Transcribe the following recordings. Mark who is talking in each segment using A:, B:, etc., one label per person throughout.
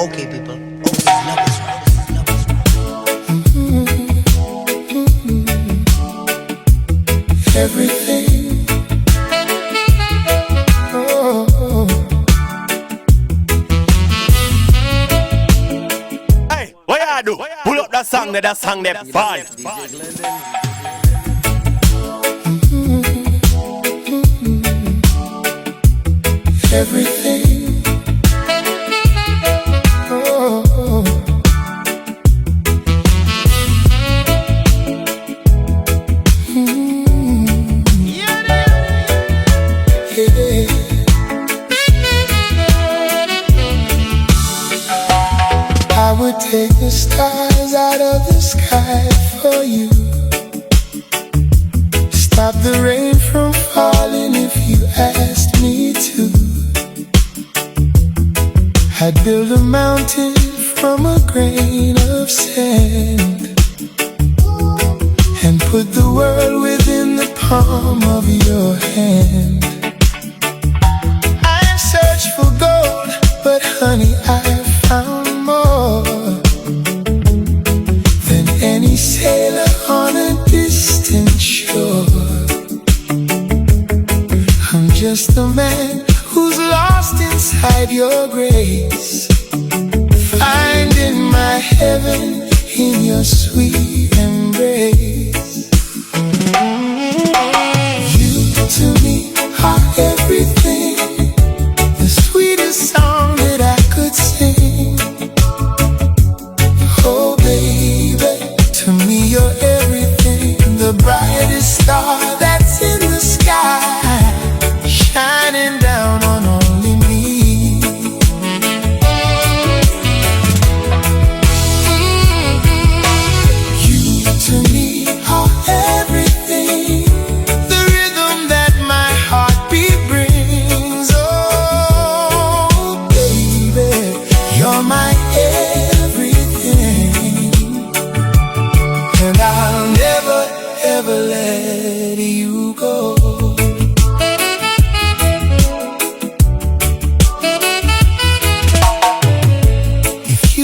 A: Okay, people. Okay, love is right. Love is right.
B: Everything. Oh.
C: Hey, what you do? Pull up that song there, bad.
B: Everything. Oh. Yeah. I would take the stars out of the sky for you. Stop the rain from falling if you asked me to. I'd build a mountain from a grain of sand and put the world within the palm of your hand. I've searched for gold, but honey, I've found more than any sailor on a distant shore. I'm just a man who's lost inside your grace, finding my heaven in your sweet embrace. You to me are everything, the sweetest song that I could sing. Oh baby, to me you're everything, the brightest star that's in the sky, shining down on only me. You to me are everything, the rhythm that my heartbeat brings. Oh baby, you're my everything, and I'll never ever let you go.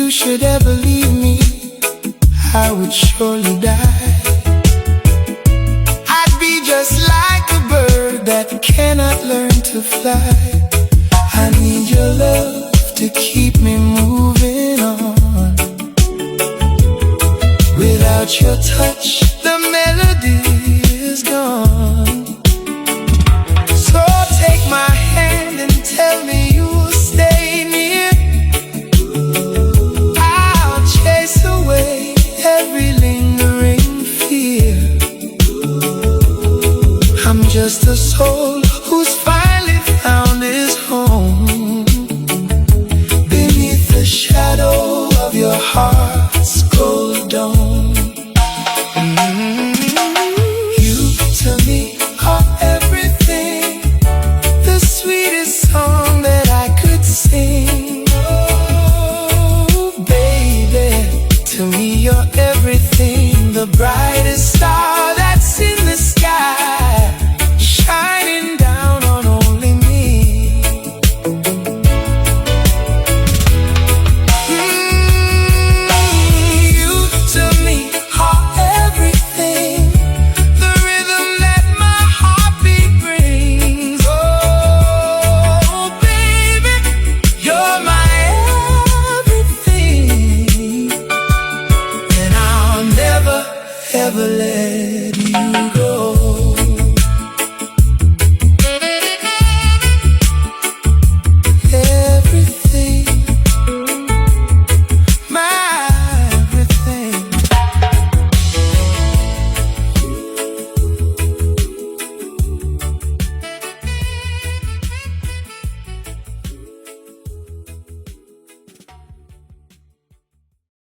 B: Should ever leave me, I would surely die. I'd be just like a bird that cannot learn to fly. I need your love to keep me moving on. Without your touch,